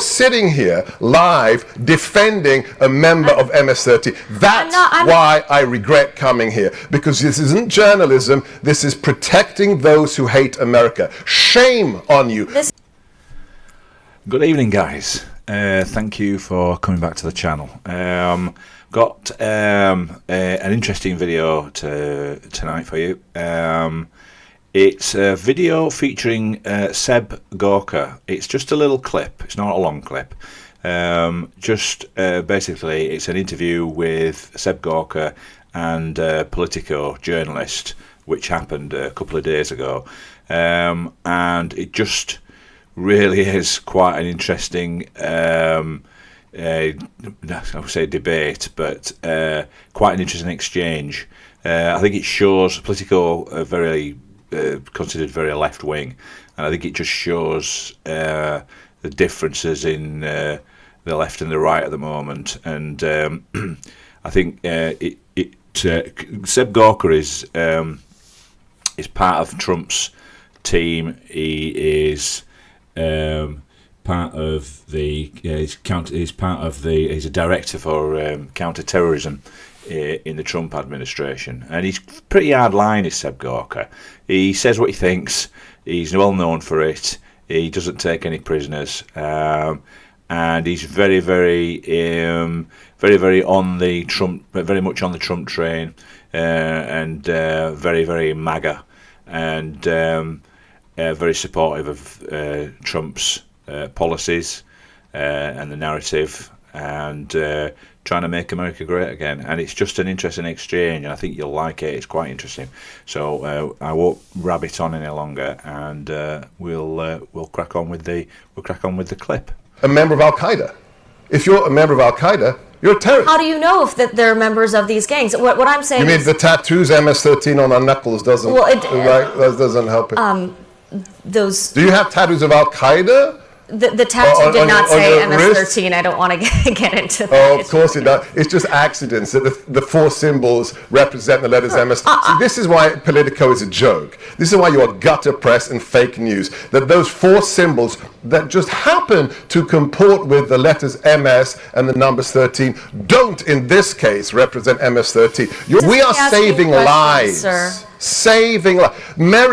sitting here live defending a member of MS-13. That's why I regret coming here, because this isn't journalism. This is protecting those who hate America. Shame on you. Good evening, guys. Thank you for coming back to the channel. Got an interesting video tonight for you. It's a video featuring Seb Gorka. It's just a little clip. It's not a long clip. Basically, it's an interview with Seb Gorka and Politico journalist, which happened a couple of days ago. And it just really is quite an interesting, I would say debate, but quite an interesting exchange. I think it shows Politico very considered very left-wing, and I think it just shows the differences in the left and the right at the moment. And I think Seb Gorka is part of Trump's team. He is part of the he's a director for counterterrorism in the Trump administration, and he's pretty hard line, is Seb Gorka. He says what he thinks. He's well known for it. He doesn't take any prisoners, and he's very on the Trump, very much on the Trump train, and very MAGA, and very supportive of Trump's policies and the narrative, and trying to make America great again. And it's just an interesting exchange, and I think you'll like it. It's quite interesting. So I won't rabbit on any longer, and we'll crack on with the clip. A member of Al-Qaeda. If you're a member of Al-Qaeda, you're a terrorist. How do you know if they're members of these gangs? What I'm saying is... You mean the tattoos MS-13 on our knuckles doesn't, that doesn't help it? Those... Do you have tattoos of Al-Qaeda? The tattoo did not say MS-13. I don't want to get into that. Oh, of course it does. It's just accidents that the four symbols represent the letters MS. See, this is why Politico is a joke. This is why you are gutter press and fake news. That those four symbols that just happen to comport with the letters MS and the numbers 13 don't, in this case, represent MS-13. We are saving lives. Sir. Saving lives.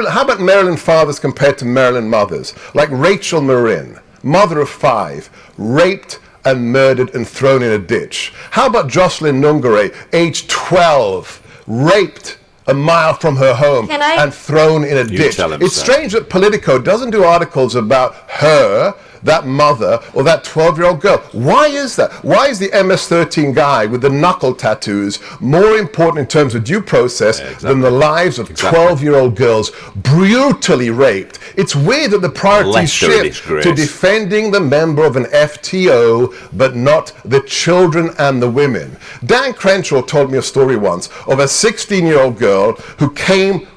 How about Maryland fathers compared to Maryland mothers? Like Rachel Marin, mother of 5, raped and murdered and thrown in a ditch. How about Jocelyn Nungare, age 12, raped a mile from her home and thrown in a ditch? It's strange that Politico doesn't do articles about her, that mother, or that 12-year-old girl. Why is that? Why is the MS-13 guy with the knuckle tattoos more important in terms of due process than the lives of 12-year-old girls brutally raped? It's weird that the priority shift to defending the member of an FTO, but not the children and the women. Dan Crenshaw told me a story once of a 16-year-old girl who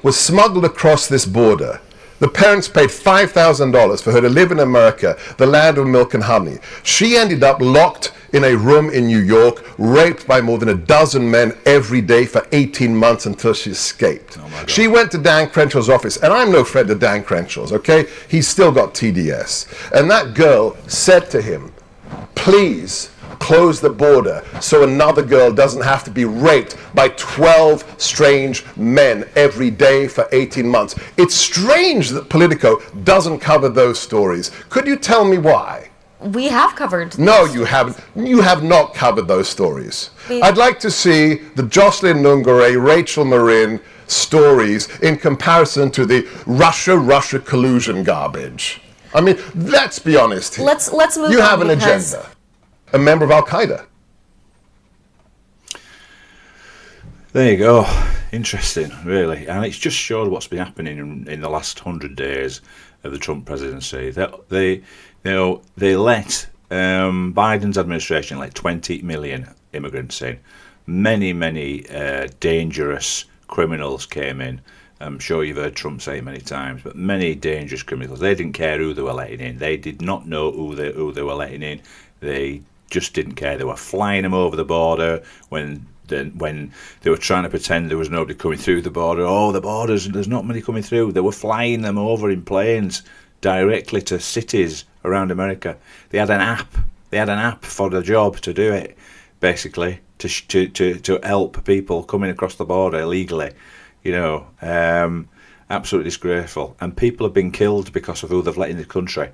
was smuggled across this border. The parents paid $5,000 for her to live in America, the land of milk and honey. She ended up locked in a room in New York, raped by more than a dozen men every day for 18 months until she escaped. She went to Dan Crenshaw's office, and I'm no friend of Dan Crenshaw's, okay? He's still got TDS. And that girl said to him, please close the border so another girl doesn't have to be raped by 12 strange men every day for 18 months. It's strange that Politico doesn't cover those stories. Could you tell me why? We have covered. No, you haven't. You have not covered those stories. I'd like to see the Jocelyn Nungare, Rachel Marin stories in comparison to the Russia collusion garbage. I mean, let's be honest here. Let's move on. You have an agenda. A member of Al-Qaeda. There you go. Interesting, really. And it's just showed what's been happening in the last 100 days of the Trump presidency. They let Biden's administration let 20 million immigrants in. Many dangerous criminals came in. I'm sure you've heard Trump say it many times, but many dangerous criminals. They didn't care who they were letting in. They did not know who they were letting in. They just didn't care. They were flying them over the border when they were trying to pretend there was nobody coming through the border. Oh, the borders, there's not many coming through. They were flying them over in planes directly to cities around America. They had an app. They had an app for the job to do it, basically, to help people coming across the border illegally. You know, absolutely disgraceful. And people have been killed because of who they've let in the country.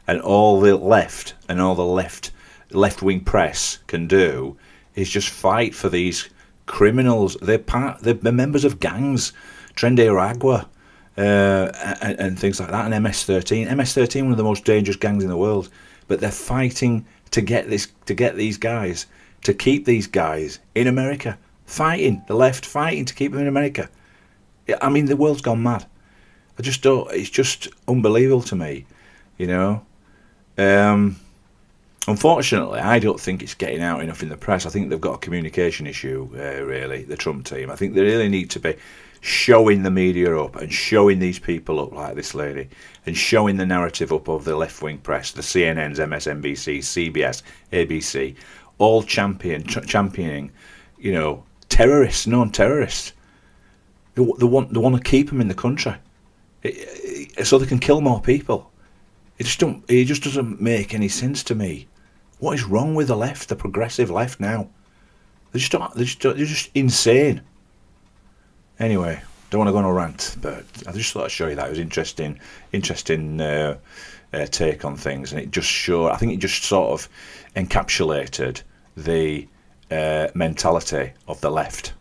And all the left and all the left-wing press can do is just fight for these criminals. They're members of gangs, Tren de Aragua, and things like that, and MS-13. MS-13, one of the most dangerous gangs in the world. But they're fighting to get these guys, to keep these guys in America. Fighting, the left fighting to keep them in America. I mean, the world's gone mad. I just don't. It's just unbelievable to me, you know. Unfortunately, I don't think it's getting out enough in the press. I think they've got a communication issue, really, the Trump team. I think they really need to be showing the media up and showing these people up like this lady and showing the narrative up of the left-wing press, the CNNs, MSNBC, CBS, ABC, all championing, you know, terrorists, known terrorists. They want to keep them in the country so they can kill more people. It just doesn't make any sense to me. What is wrong with the left, the progressive left now? They're just insane. Anyway, don't want to go on a rant, but I just thought I'd show you that. It was interesting take on things, and it just showed. I think it just sort of encapsulated the mentality of the left.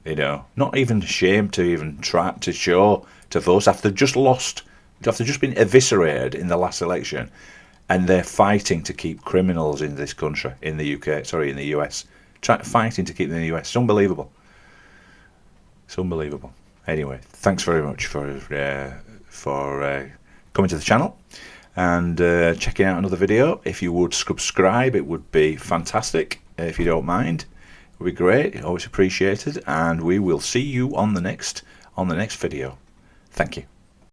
You know, not even ashamed to even try to show to vote after they've just lost, after just been eviscerated in the last election, and they're fighting to keep criminals in this country, in the US, fighting to keep them in the US. It's unbelievable. It's unbelievable. Anyway, thanks very much for coming to the channel and checking out another video. If you would subscribe, it would be fantastic. If you don't mind, it would be great. Always appreciated, and we will see you on the next video. Thank you.